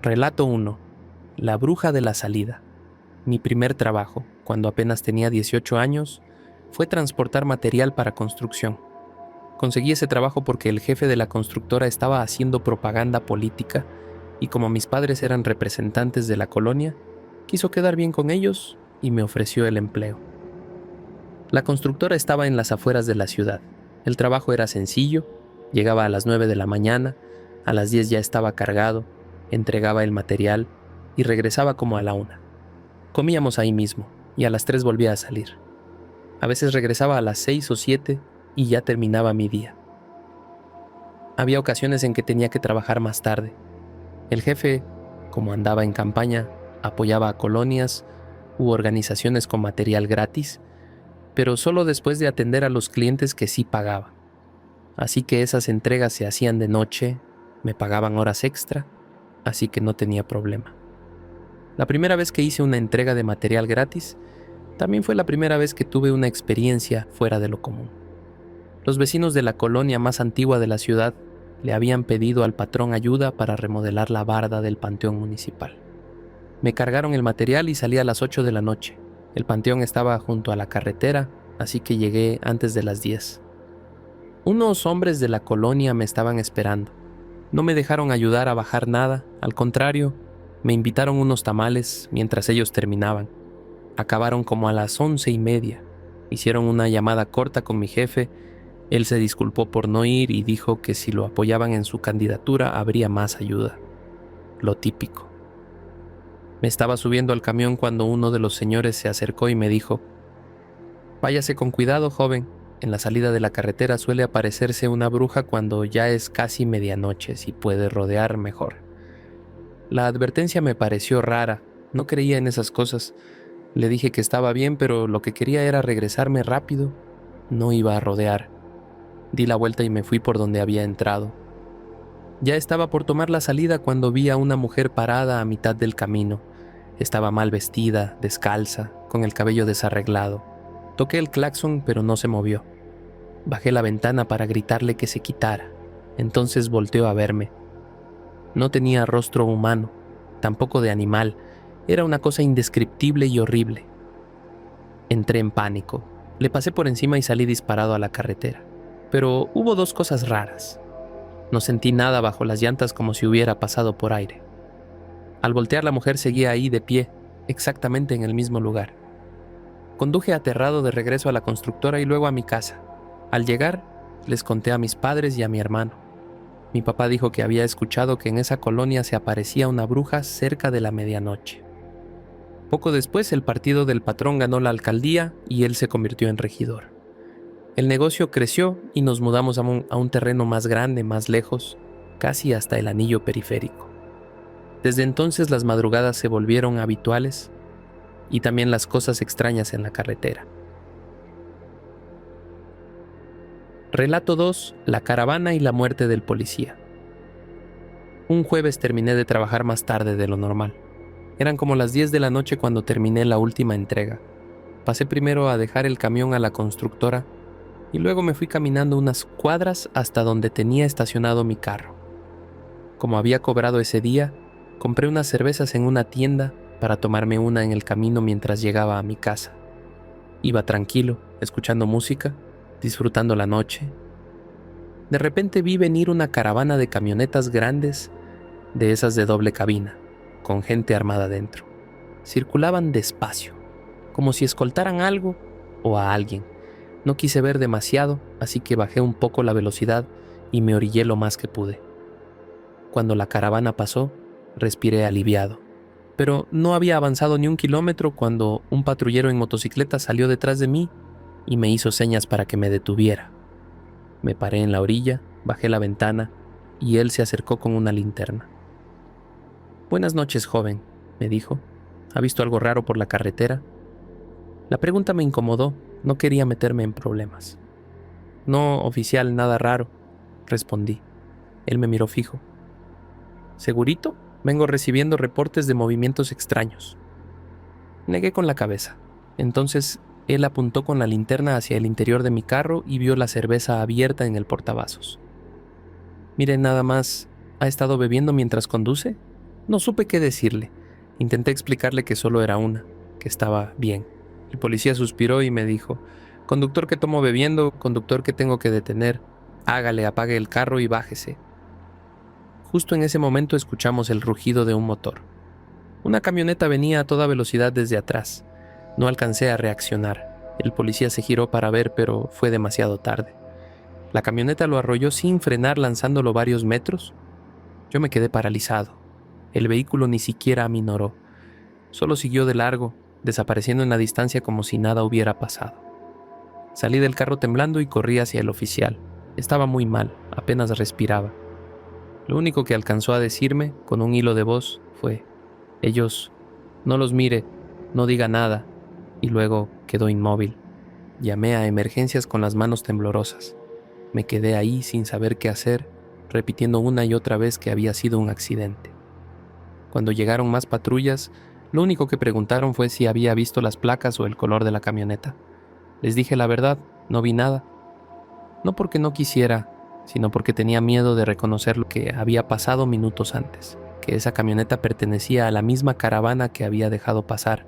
Relato 1. La bruja de la salida. Mi primer trabajo, cuando apenas tenía 18 años, fue transportar material para construcción. Conseguí ese trabajo porque el jefe de la constructora estaba haciendo propaganda política y como mis padres eran representantes de la colonia, quiso quedar bien con ellos y me ofreció el empleo. La constructora estaba en las afueras de la ciudad. El trabajo era sencillo, llegaba a las 9 de la mañana, a las 10 ya estaba cargado, entregaba el material y regresaba como a la 1. Comíamos ahí mismo y a las 3 volvía a salir. A veces regresaba a las 6 o 7 y ya terminaba mi día. Había ocasiones en que tenía que trabajar más tarde. El jefe, como andaba en campaña, apoyaba a colonias u organizaciones con material gratis, pero solo después de atender a los clientes que sí pagaban. Así que esas entregas se hacían de noche, me pagaban horas extra, así que no tenía problema. La primera vez que hice una entrega de material gratis, también fue la primera vez que tuve una experiencia fuera de lo común. Los vecinos de la colonia más antigua de la ciudad le habían pedido al patrón ayuda para remodelar la barda del panteón municipal. Me cargaron el material y salí a las 8 de la noche. El panteón estaba junto a la carretera, así que llegué antes de las 10. Unos hombres de la colonia me estaban esperando. No me dejaron ayudar a bajar nada, al contrario, me invitaron unos tamales mientras ellos terminaban. Acabaron como a las 11:30. Hicieron una llamada corta con mi jefe. Él se disculpó por no ir y dijo que si lo apoyaban en su candidatura habría más ayuda. Lo típico. Me estaba subiendo al camión cuando uno de los señores se acercó y me dijo: «Váyase con cuidado, joven. En la salida de la carretera suele aparecerse una bruja cuando ya es casi medianoche, si puede rodear mejor». La advertencia me pareció rara, no creía en esas cosas. Le dije que estaba bien, pero lo que quería era regresarme rápido. No iba a rodear. Di la vuelta y me fui por donde había entrado. Ya estaba por tomar la salida cuando vi a una mujer parada a mitad del camino. Estaba mal vestida, descalza, con el cabello desarreglado. Toqué el claxon, pero no se movió. Bajé la ventana para gritarle que se quitara. Entonces volteó a verme. No tenía rostro humano, tampoco de animal. Era una cosa indescriptible y horrible. Entré en pánico. Le pasé por encima y salí disparado a la carretera. Pero hubo dos cosas raras. No sentí nada bajo las llantas como si hubiera pasado por aire. Al voltear, la mujer seguía ahí de pie, exactamente en el mismo lugar. Conduje aterrado de regreso a la constructora y luego a mi casa. Al llegar, les conté a mis padres y a mi hermano. Mi papá dijo que había escuchado que en esa colonia se aparecía una bruja cerca de la medianoche. Poco después, el partido del patrón ganó la alcaldía y él se convirtió en regidor. El negocio creció y nos mudamos a un terreno más grande, más lejos, casi hasta el anillo periférico. Desde entonces las madrugadas se volvieron habituales y también las cosas extrañas en la carretera. Relato 2. La caravana y la muerte del policía. Un jueves terminé de trabajar más tarde de lo normal. Eran como las 10 de la noche cuando terminé la última entrega. Pasé primero a dejar el camión a la constructora y luego me fui caminando unas cuadras hasta donde tenía estacionado mi carro. Como había cobrado ese día, compré unas cervezas en una tienda para tomarme una en el camino mientras llegaba a mi casa. Iba tranquilo, escuchando música, disfrutando la noche. De repente vi venir una caravana de camionetas grandes, de esas de doble cabina, con gente armada dentro. Circulaban despacio, como si escoltaran algo o a alguien. No quise ver demasiado, así que bajé un poco la velocidad y me orillé lo más que pude. Cuando la caravana pasó, respiré aliviado. Pero no había avanzado ni un kilómetro cuando un patrullero en motocicleta salió detrás de mí y me hizo señas para que me detuviera. Me paré en la orilla, bajé la ventana y él se acercó con una linterna. «Buenas noches, joven», me dijo. «¿Ha visto algo raro por la carretera?». La pregunta me incomodó, no quería meterme en problemas. «No, oficial, nada raro», respondí. Él me miró fijo. «¿Segurito? Vengo recibiendo reportes de movimientos extraños». Negué con la cabeza. Entonces él apuntó con la linterna hacia el interior de mi carro y vio la cerveza abierta en el portavasos. «Mire, nada más, ¿ha estado bebiendo mientras conduce?». No supe qué decirle. Intenté explicarle que solo era una, que estaba bien. El policía suspiró y me dijo: «Conductor que tomo bebiendo, conductor que tengo que detener. Hágale, apague el carro y bájese». Justo en ese momento escuchamos el rugido de un motor. Una camioneta venía a toda velocidad desde atrás. No alcancé a reaccionar. El policía se giró para ver, pero fue demasiado tarde. La camioneta lo arrolló sin frenar, lanzándolo varios metros. Yo me quedé paralizado. El vehículo ni siquiera aminoró. Solo siguió de largo, desapareciendo en la distancia como si nada hubiera pasado. Salí del carro temblando y corrí hacia el oficial. Estaba muy mal, apenas respiraba. Lo único que alcanzó a decirme, con un hilo de voz, fue: «Ellos, no los mire, no diga nada», y luego quedó inmóvil. Llamé a emergencias con las manos temblorosas. Me quedé ahí sin saber qué hacer, repitiendo una y otra vez que había sido un accidente. Cuando llegaron más patrullas, lo único que preguntaron fue si había visto las placas o el color de la camioneta. Les dije la verdad, no vi nada. No porque no quisiera, sino porque tenía miedo de reconocer lo que había pasado minutos antes, que esa camioneta pertenecía a la misma caravana que había dejado pasar,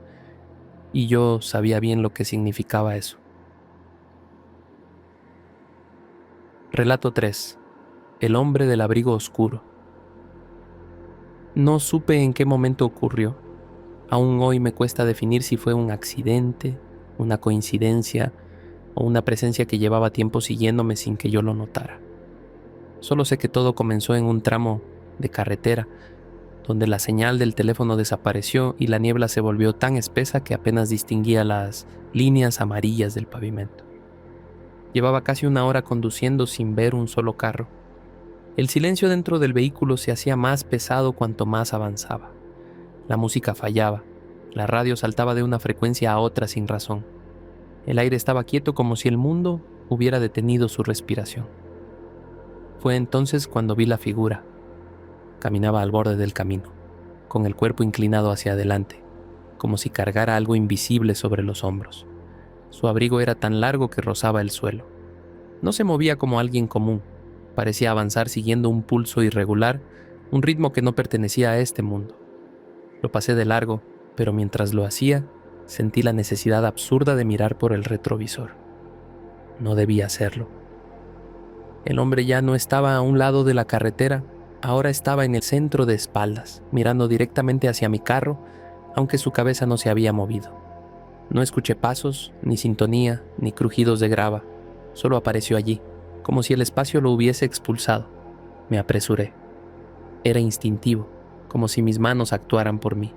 y yo sabía bien lo que significaba eso. Relato 3. El hombre del abrigo oscuro. No supe en qué momento ocurrió. Aún hoy me cuesta definir si fue un accidente, una coincidencia o una presencia que llevaba tiempo siguiéndome sin que yo lo notara. Solo sé que todo comenzó en un tramo de carretera, donde la señal del teléfono desapareció y la niebla se volvió tan espesa que apenas distinguía las líneas amarillas del pavimento. Llevaba casi una hora conduciendo sin ver un solo carro. El silencio dentro del vehículo se hacía más pesado cuanto más avanzaba. La música fallaba, la radio saltaba de una frecuencia a otra sin razón. El aire estaba quieto como si el mundo hubiera detenido su respiración. Fue entonces cuando vi la figura. Caminaba al borde del camino, con el cuerpo inclinado hacia adelante, como si cargara algo invisible sobre los hombros. Su abrigo era tan largo que rozaba el suelo. No se movía como alguien común. Parecía avanzar siguiendo un pulso irregular, un ritmo que no pertenecía a este mundo. Lo pasé de largo, pero mientras lo hacía, sentí la necesidad absurda de mirar por el retrovisor. No debía hacerlo. El hombre ya no estaba a un lado de la carretera, ahora estaba en el centro de espaldas, mirando directamente hacia mi carro, aunque su cabeza no se había movido. No escuché pasos, ni sintonía, ni crujidos de grava. Solo apareció allí, como si el espacio lo hubiese expulsado. Me apresuré. Era instintivo, como si mis manos actuaran por mí.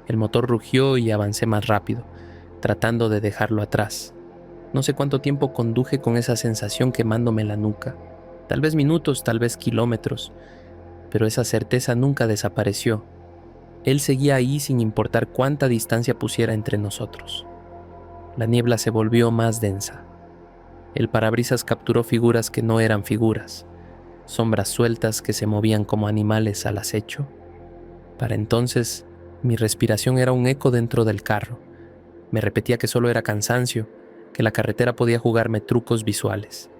El motor rugió y avancé más rápido, tratando de dejarlo atrás. No sé cuánto tiempo conduje con esa sensación quemándome la nuca. Tal vez minutos, tal vez kilómetros, pero esa certeza nunca desapareció. Él seguía ahí sin importar cuánta distancia pusiera entre nosotros. La niebla se volvió más densa. El parabrisas capturó figuras que no eran figuras, sombras sueltas que se movían como animales al acecho. Para entonces, mi respiración era un eco dentro del carro. Me repetía que solo era cansancio, que la carretera podía jugarme trucos visuales.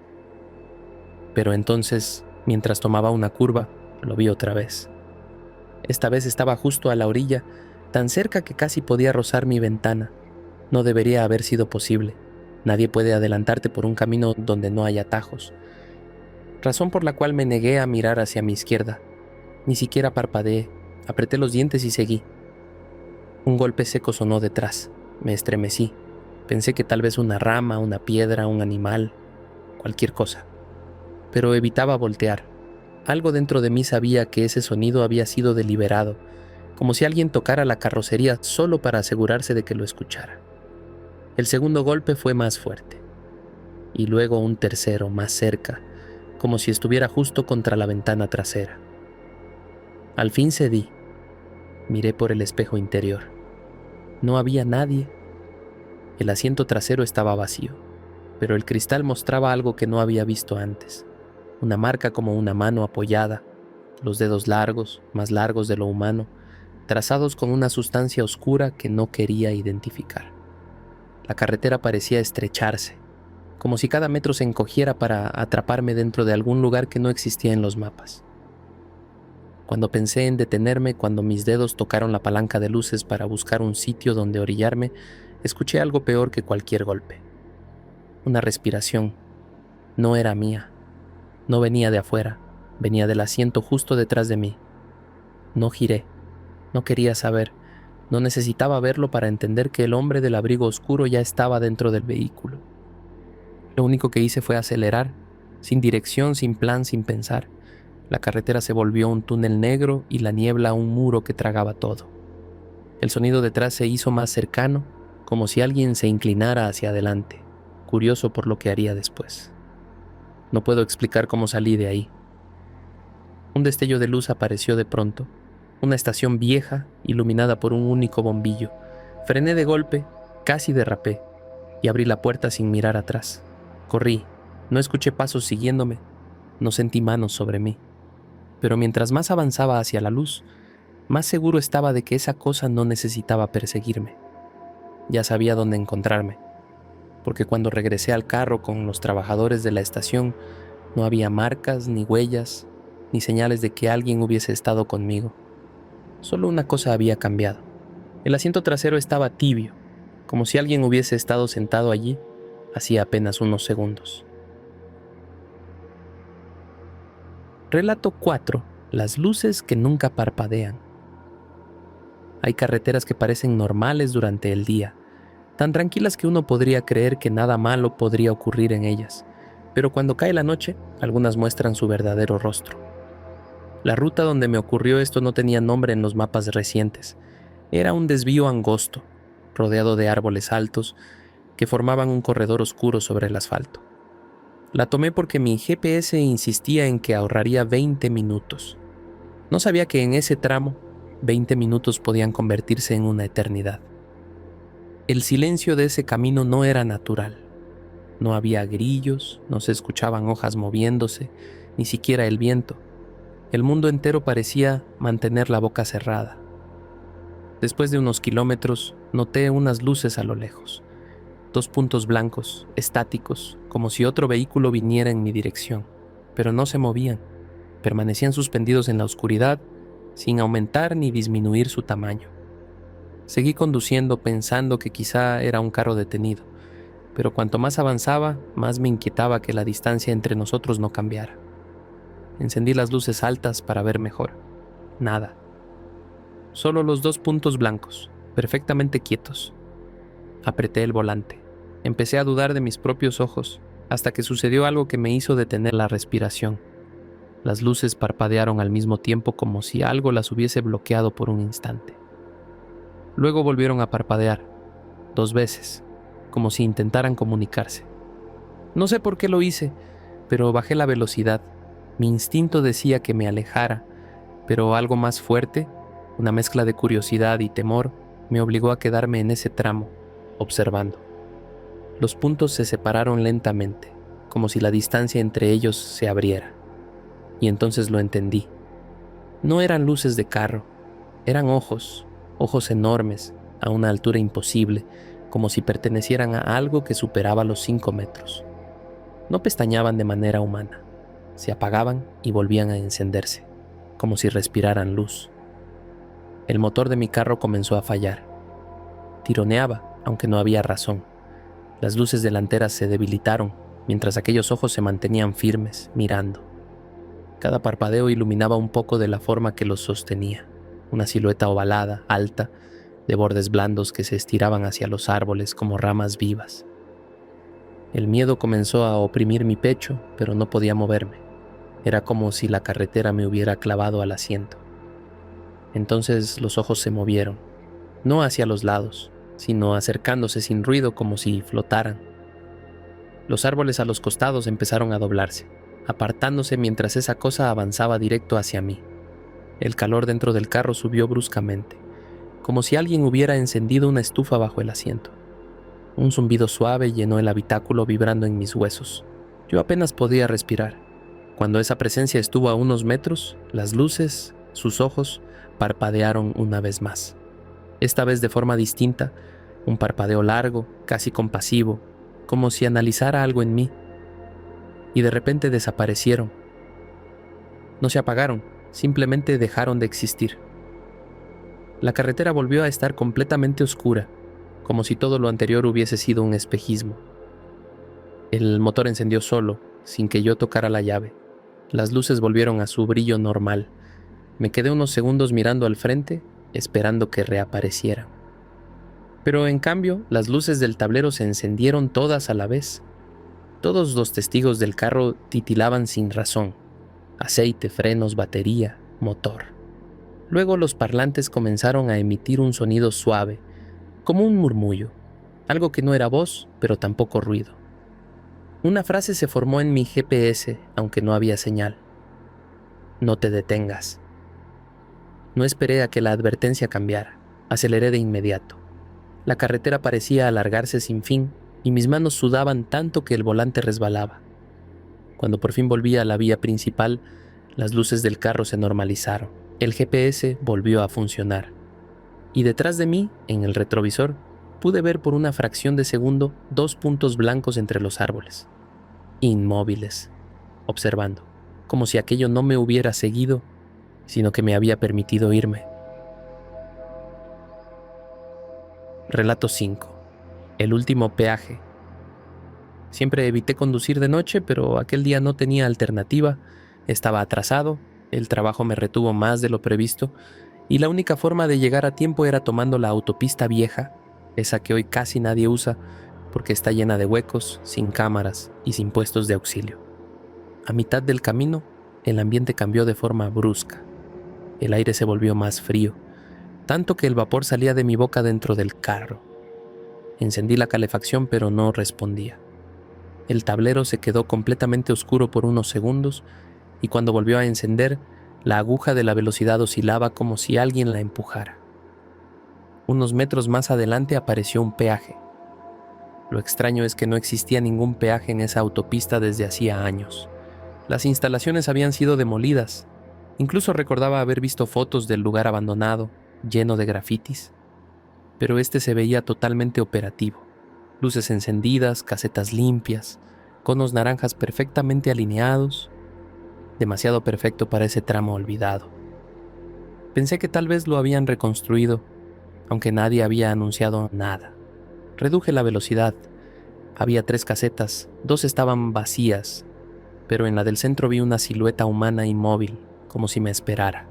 Pero entonces, mientras tomaba una curva, lo vi otra vez. Esta vez estaba justo a la orilla, tan cerca que casi podía rozar mi ventana. No debería haber sido posible. Nadie puede adelantarte por un camino donde no hay atajos. Razón por la cual me negué a mirar hacia mi izquierda. Ni siquiera parpadeé. Apreté los dientes y seguí. Un golpe seco sonó detrás. Me estremecí. Pensé que tal vez una rama, una piedra, un animal, cualquier cosa. Pero evitaba voltear. Algo dentro de mí sabía que ese sonido había sido deliberado, como si alguien tocara la carrocería solo para asegurarse de que lo escuchara. El segundo golpe fue más fuerte, y luego un tercero más cerca, como si estuviera justo contra la ventana trasera. Al fin cedí. Miré por el espejo interior. No había nadie. El asiento trasero estaba vacío, pero el cristal mostraba algo que no había visto antes. Una marca como una mano apoyada, los dedos largos, más largos de lo humano, trazados con una sustancia oscura que no quería identificar. La carretera parecía estrecharse, como si cada metro se encogiera para atraparme dentro de algún lugar que no existía en los mapas. Cuando pensé en detenerme, cuando mis dedos tocaron la palanca de luces para buscar un sitio donde orillarme, escuché algo peor que cualquier golpe. Una respiración. No era mía. No venía de afuera. Venía del asiento justo detrás de mí. No giré. No quería saber. No necesitaba verlo para entender que el hombre del abrigo oscuro ya estaba dentro del vehículo. Lo único que hice fue acelerar, sin dirección, sin plan, sin pensar. La carretera se volvió un túnel negro y la niebla un muro que tragaba todo. El sonido detrás se hizo más cercano, como si alguien se inclinara hacia adelante, curioso por lo que haría después. No puedo explicar cómo salí de ahí. Un destello de luz apareció de pronto, una estación vieja, iluminada por un único bombillo. Frené de golpe, casi derrapé, y abrí la puerta sin mirar atrás. Corrí, no escuché pasos siguiéndome, no sentí manos sobre mí. Pero mientras más avanzaba hacia la luz, más seguro estaba de que esa cosa no necesitaba perseguirme. Ya sabía dónde encontrarme, porque cuando regresé al carro con los trabajadores de la estación, no había marcas, ni huellas, ni señales de que alguien hubiese estado conmigo. Solo una cosa había cambiado. El asiento trasero estaba tibio, como si alguien hubiese estado sentado allí hacía apenas unos segundos. Relato 4. Las luces que nunca parpadean. Hay carreteras que parecen normales durante el día, tan tranquilas que uno podría creer que nada malo podría ocurrir en ellas, pero cuando cae la noche, algunas muestran su verdadero rostro. La ruta donde me ocurrió esto no tenía nombre en los mapas recientes. Era un desvío angosto, rodeado de árboles altos, que formaban un corredor oscuro sobre el asfalto. La tomé porque mi GPS insistía en que ahorraría 20 minutos. No sabía que en ese tramo, 20 minutos podían convertirse en una eternidad. El silencio de ese camino no era natural. No había grillos, no se escuchaban hojas moviéndose, ni siquiera el viento. El mundo entero parecía mantener la boca cerrada. Después de unos kilómetros, noté unas luces a lo lejos. 2 puntos blancos, estáticos, como si otro vehículo viniera en mi dirección, pero no se movían. Permanecían suspendidos en la oscuridad, sin aumentar ni disminuir su tamaño. Seguí conduciendo pensando que quizá era un carro detenido, pero cuanto más avanzaba, más me inquietaba que la distancia entre nosotros no cambiara. Encendí las luces altas para ver mejor. Nada. Solo los 2 puntos blancos, perfectamente quietos. Apreté el volante. Empecé a dudar de mis propios ojos, hasta que sucedió algo que me hizo detener la respiración. Las luces parpadearon al mismo tiempo como si algo las hubiese bloqueado por un instante. Luego volvieron a parpadear, 2 veces, como si intentaran comunicarse. No sé por qué lo hice, pero bajé la velocidad. Mi instinto decía que me alejara, pero algo más fuerte, una mezcla de curiosidad y temor, me obligó a quedarme en ese tramo, observando. Los puntos se separaron lentamente, como si la distancia entre ellos se abriera. Y entonces lo entendí. No eran luces de carro, eran ojos enormes, a una altura imposible, como si pertenecieran a algo que superaba los 5 metros. No pestañeaban de manera humana, se apagaban y volvían a encenderse, como si respiraran luz. El motor de mi carro comenzó a fallar. Tironeaba, aunque no había razón. Las luces delanteras se debilitaron, mientras aquellos ojos se mantenían firmes, mirando. Cada parpadeo iluminaba un poco de la forma que los sostenía, una silueta ovalada, alta, de bordes blandos que se estiraban hacia los árboles como ramas vivas. El miedo comenzó a oprimir mi pecho, pero no podía moverme. Era como si la carretera me hubiera clavado al asiento. Entonces los ojos se movieron, no hacia los lados, sino acercándose sin ruido como si flotaran. Los árboles a los costados empezaron a doblarse, apartándose mientras esa cosa avanzaba directo hacia mí. El calor dentro del carro subió bruscamente, como si alguien hubiera encendido una estufa bajo el asiento. Un zumbido suave llenó el habitáculo vibrando en mis huesos. Yo apenas podía respirar. Cuando esa presencia estuvo a unos metros, las luces, sus ojos, parpadearon una vez más. Esta vez de forma distinta, un parpadeo largo, casi compasivo, como si analizara algo en mí. Y de repente desaparecieron. No se apagaron, simplemente dejaron de existir. La carretera volvió a estar completamente oscura, como si todo lo anterior hubiese sido un espejismo. El motor encendió solo, sin que yo tocara la llave. Las luces volvieron a su brillo normal. Me quedé unos segundos mirando al frente, esperando que reaparecieran. Pero en cambio, las luces del tablero se encendieron todas a la vez. Todos los testigos del carro titilaban sin razón. Aceite, frenos, batería, motor. Luego los parlantes comenzaron a emitir un sonido suave, como un murmullo, algo que no era voz, pero tampoco ruido. Una frase se formó en mi GPS, aunque no había señal. No te detengas. No esperé a que la advertencia cambiara. Aceleré de inmediato. La carretera parecía alargarse sin fin y mis manos sudaban tanto que el volante resbalaba. Cuando por fin volví a la vía principal, las luces del carro se normalizaron. El GPS volvió a funcionar. Y detrás de mí, en el retrovisor, pude ver por una fracción de segundo 2 puntos blancos entre los árboles. Inmóviles, observando, como si aquello no me hubiera seguido, sino que me había permitido irme. Relato 5. El último peaje. Siempre evité conducir de noche, pero aquel día no tenía alternativa. Estaba atrasado, el trabajo me retuvo más de lo previsto, y la única forma de llegar a tiempo era tomando la autopista vieja, esa que hoy casi nadie usa, porque está llena de huecos, sin cámaras y sin puestos de auxilio. A mitad del camino, el ambiente cambió de forma brusca. El aire se volvió más frío, tanto que el vapor salía de mi boca dentro del carro. Encendí la calefacción, pero no respondía. El tablero se quedó completamente oscuro por unos segundos, y cuando volvió a encender, la aguja de la velocidad oscilaba como si alguien la empujara. Unos metros más adelante apareció un peaje. Lo extraño es que no existía ningún peaje en esa autopista desde hacía años. Las instalaciones habían sido demolidas. Incluso recordaba haber visto fotos del lugar abandonado, lleno de grafitis. Pero este se veía totalmente operativo. Luces encendidas, casetas limpias, conos naranjas perfectamente alineados. Demasiado perfecto para ese tramo olvidado. Pensé que tal vez lo habían reconstruido, aunque nadie había anunciado nada. Reduje la velocidad. Había 3 casetas, 2 estaban vacías, pero en la del centro vi una silueta humana inmóvil, como si me esperara.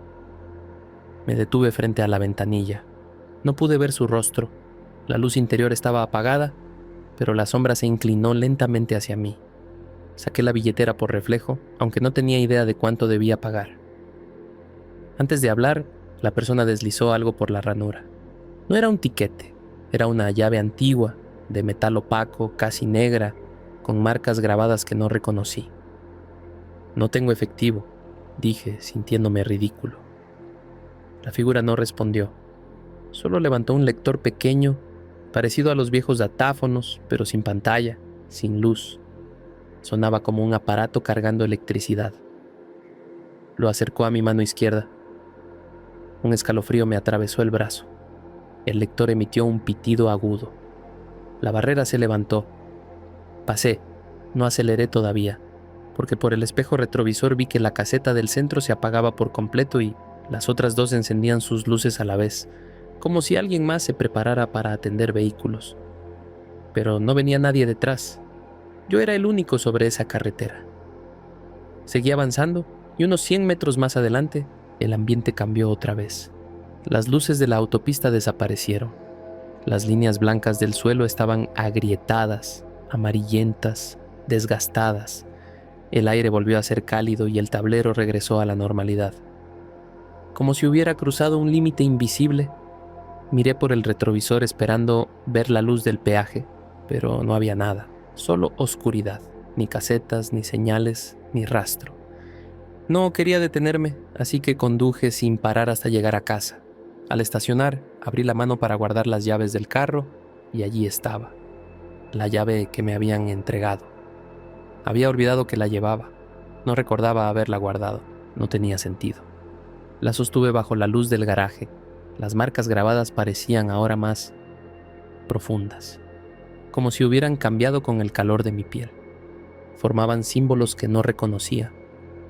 Me detuve frente a la ventanilla. No pude ver su rostro. La luz interior estaba apagada, pero la sombra se inclinó lentamente hacia mí. Saqué la billetera por reflejo, aunque no tenía idea de cuánto debía pagar. Antes de hablar, la persona deslizó algo por la ranura. No era un tiquete, era una llave antigua, de metal opaco, casi negra, con marcas grabadas que no reconocí. No tengo efectivo, dije, sintiéndome ridículo. La figura no respondió. Solo levantó un lector pequeño, parecido a los viejos datáfonos, pero sin pantalla, sin luz. Sonaba como un aparato cargando electricidad. Lo acercó a mi mano izquierda. Un escalofrío me atravesó el brazo. El lector emitió un pitido agudo. La barrera se levantó. Pasé, no aceleré todavía, porque por el espejo retrovisor vi que la caseta del centro se apagaba por completo y las otras 2 encendían sus luces a la vez, como si alguien más se preparara para atender vehículos. Pero no venía nadie detrás. Yo era el único sobre esa carretera. Seguí avanzando y unos 100 metros más adelante, el ambiente cambió otra vez. Las luces de la autopista desaparecieron. Las líneas blancas del suelo estaban agrietadas, amarillentas, desgastadas. El aire volvió a ser cálido y el tablero regresó a la normalidad. Como si hubiera cruzado un límite invisible, miré por el retrovisor esperando ver la luz del peaje, pero no había nada. Solo oscuridad, ni casetas, ni señales, ni rastro. No quería detenerme, así que conduje sin parar hasta llegar a casa. Al estacionar, abrí la mano para guardar las llaves del carro y allí estaba, la llave que me habían entregado. Había olvidado que la llevaba, no recordaba haberla guardado, no tenía sentido. La sostuve bajo la luz del garaje. Las marcas grabadas parecían ahora más profundas, como si hubieran cambiado con el calor de mi piel. Formaban símbolos que no reconocía,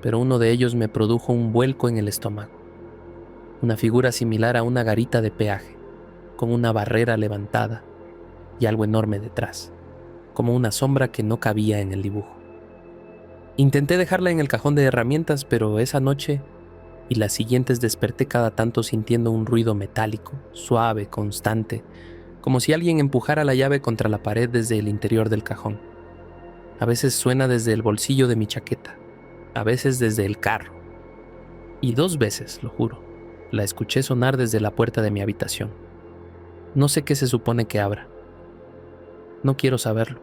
pero uno de ellos me produjo un vuelco en el estómago. Una figura similar a una garita de peaje, con una barrera levantada y algo enorme detrás, como una sombra que no cabía en el dibujo. Intenté dejarla en el cajón de herramientas, pero esa noche y las siguientes desperté cada tanto sintiendo un ruido metálico, suave, constante, como si alguien empujara la llave contra la pared desde el interior del cajón. A veces suena desde el bolsillo de mi chaqueta, a veces desde el carro. Y 2 veces, lo juro, la escuché sonar desde la puerta de mi habitación. No sé qué se supone que abra. No quiero saberlo.